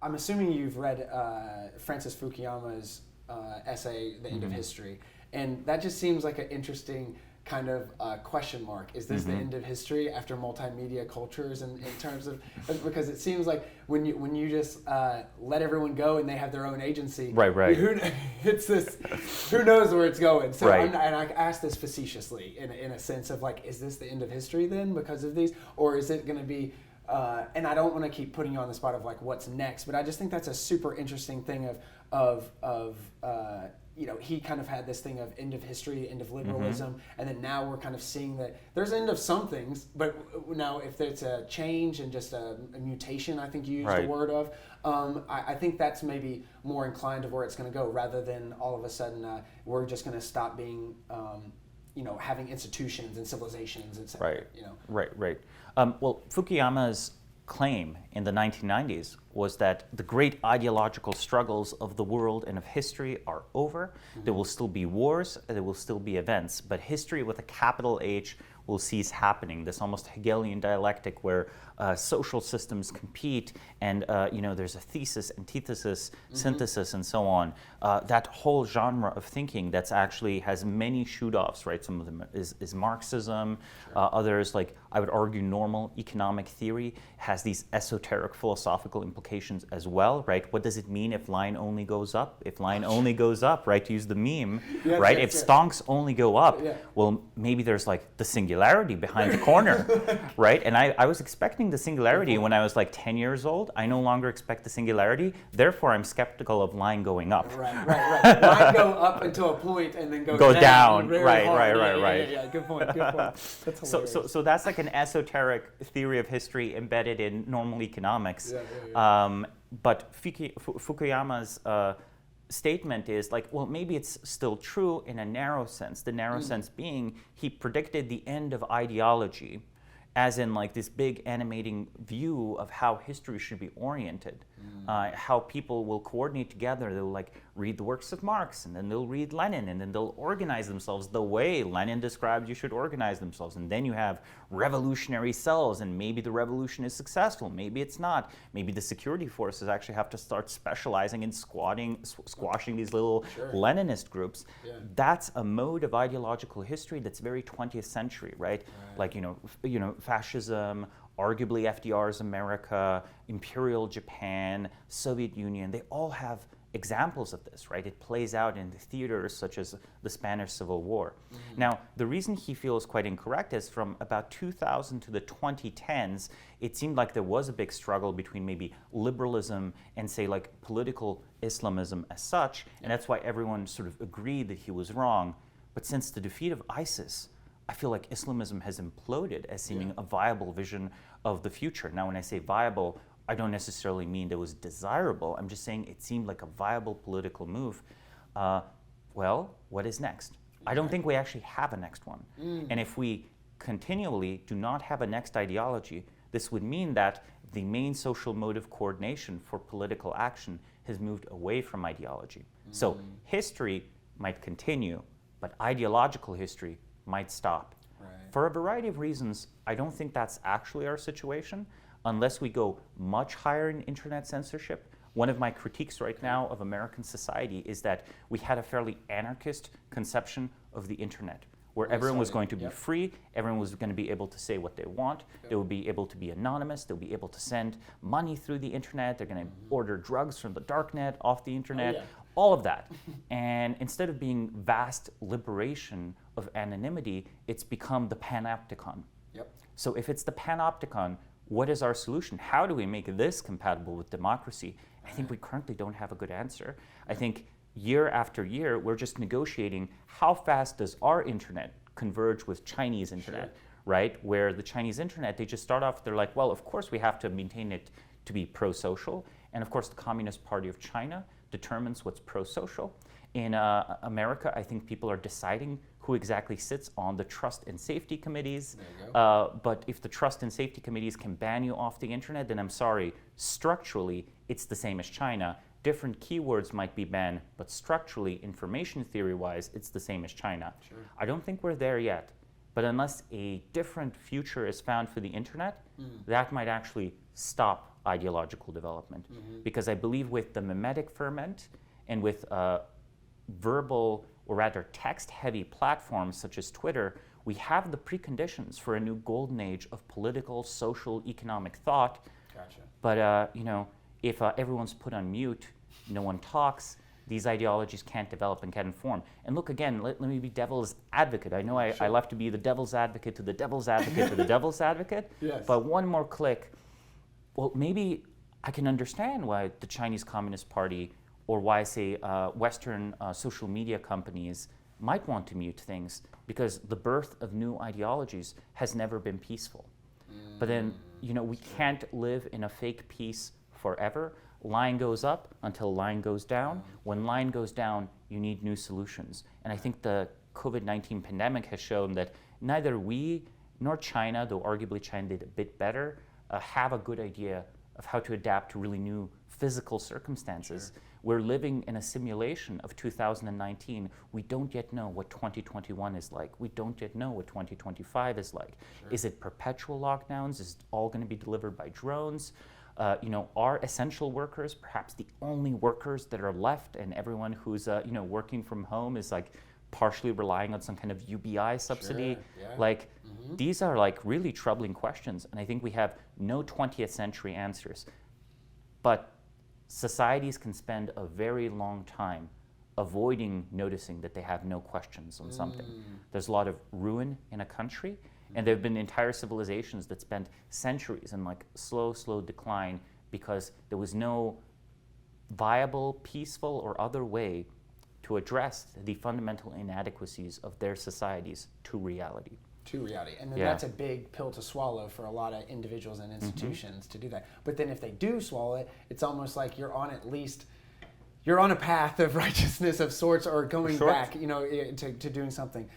I'm assuming you've read Francis Fukuyama's essay, The End of History, and that just seems like an interesting kind of question mark. Is this the end of history after multimedia cultures, in terms of, because it seems like when you just let everyone go and they have their own agency, right. It's this, who knows where it's going. So right. and I ask this facetiously in a sense of like, is this the end of history then because of these, or is it going to be? And I don't want to keep putting you on the spot of like what's next, but I just think that's a super interesting thing of he kind of had this thing of end of history, end of liberalism, and then now we're kind of seeing that there's end of some things, but now if it's a change and just a mutation, I think you used the word of, I think that's maybe more inclined to where it's going to go, rather than all of a sudden we're just going to stop being having institutions and civilizations, etc. Right. Well, Fukuyama's claim in the 1990s was that the great ideological struggles of the world and of history are over. There will still be wars, there will still be events, but history with a capital H will cease happening. This almost Hegelian dialectic where social systems compete and there's a thesis, antithesis, synthesis, and so on. That whole genre of thinking that's actually has many shoot-offs, right? Some of them is Marxism. Others, like I would argue normal economic theory, has these esoteric philosophical implications as well, right? What does it mean if line only goes up? If line only goes up, right, to use the meme, right? If stonks only go up, well, maybe there's like the singularity behind the corner, right? And I was expecting the singularity when I was like 10 years old. I no longer expect the singularity. Therefore, I'm skeptical of line going up. Right. Line go up until a point and then go down. Right. Yeah, good point. That's hilarious. So that's like an esoteric theory of history embedded in normal economics. But Fukuyama's statement is like, well, maybe it's still true in a narrow sense. The narrow sense being he predicted the end of ideology, as in like this big animating view of how history should be oriented, how people will coordinate together. They'll like read the works of Marx, and then they'll read Lenin, and then they'll organize themselves the way Lenin described you should organize themselves. And then you have revolutionary cells, and maybe the revolution is successful, maybe it's not. Maybe the security forces actually have to start specializing in squashing these little Leninist groups. That's a mode of ideological history that's very 20th century, right? Like fascism, arguably FDR's America, Imperial Japan, Soviet Union, they all have examples of this, right? It plays out in the theaters such as the Spanish Civil War. Now, the reason he feels quite incorrect is from about 2000 to the 2010s, it seemed like there was a big struggle between maybe liberalism and say like political Islamism as such, and that's why everyone sort of agreed that he was wrong. But since the defeat of ISIS, I feel like Islamism has imploded as seeming a viable vision of the future. Now, when I say viable, I don't necessarily mean that it was desirable. I'm just saying it seemed like a viable political move. Well, what is next? I don't think we actually have a next one. And if we continually do not have a next ideology, this would mean that the main social mode of coordination for political action has moved away from ideology. So history might continue, but ideological history might stop. For a variety of reasons, I don't think that's actually our situation unless we go much higher in internet censorship. One of my critiques right now of American society is that we had a fairly anarchist conception of the internet, where everyone was going to be free, everyone was going to be able to say what they want, they would be able to be anonymous, they'll be able to send money through the internet, they're going to order drugs from the darknet, off the internet, all of that. And instead of being vast liberation of anonymity, it's become the panopticon. So if it's the panopticon, what is our solution? How do we make this compatible with democracy? I think we currently don't have a good answer. I think year after year, we're just negotiating how fast does our internet converge with Chinese internet, right? Where the Chinese internet, they just start off, they're like, well, of course we have to maintain it to be pro-social. And of course, the Communist Party of China determines what's pro-social. In America, I think people are deciding who exactly sits on the trust and safety committees. But if the trust and safety committees can ban you off the internet, then I'm sorry, structurally, it's the same as China. Different keywords might be banned, but structurally, information theory-wise, it's the same as China. I don't think we're there yet. But unless a different future is found for the internet, that might actually stop ideological development. Because I believe with the mimetic ferment and with verbal, or rather text-heavy platforms such as Twitter, we have the preconditions for a new golden age of political, social, economic thought. Gotcha. But if everyone's put on mute, no one talks, these ideologies can't develop and can't form. And look, again, let me be devil's advocate. I know I love to be the devil's advocate to the devil's advocate to the devil's advocate. Yes. But one more click, well, maybe I can understand why the Chinese Communist Party or why, say, Western social media companies might want to mute things, because the birth of new ideologies has never been peaceful. But then, we can't live in a fake peace forever. Line goes up until line goes down. When line goes down, you need new solutions. And I think the COVID-19 pandemic has shown that neither we nor China, though arguably China did a bit better, have a good idea of how to adapt to really new physical circumstances. Sure. We're living in a simulation of 2019. We don't yet know what 2021 is like. We don't yet know what 2025 is like. Sure. Is it perpetual lockdowns? Is it all going to be delivered by drones? Are essential workers perhaps the only workers that are left, and everyone who's working from home is like partially relying on some kind of UBI subsidy? Sure. Yeah. Like, these are like really troubling questions, and I think we have no 20th century answers. But societies can spend a very long time avoiding noticing that they have no questions on something. There's a lot of ruin in a country, and there have been entire civilizations that spent centuries in like slow decline because there was no viable, peaceful, or other way to address the fundamental inadequacies of their societies to reality. To reality. And then that's a big pill to swallow for a lot of individuals and institutions to do that. But then if they do swallow it, it's almost like you're on a path of righteousness of sorts, or going back, to doing something.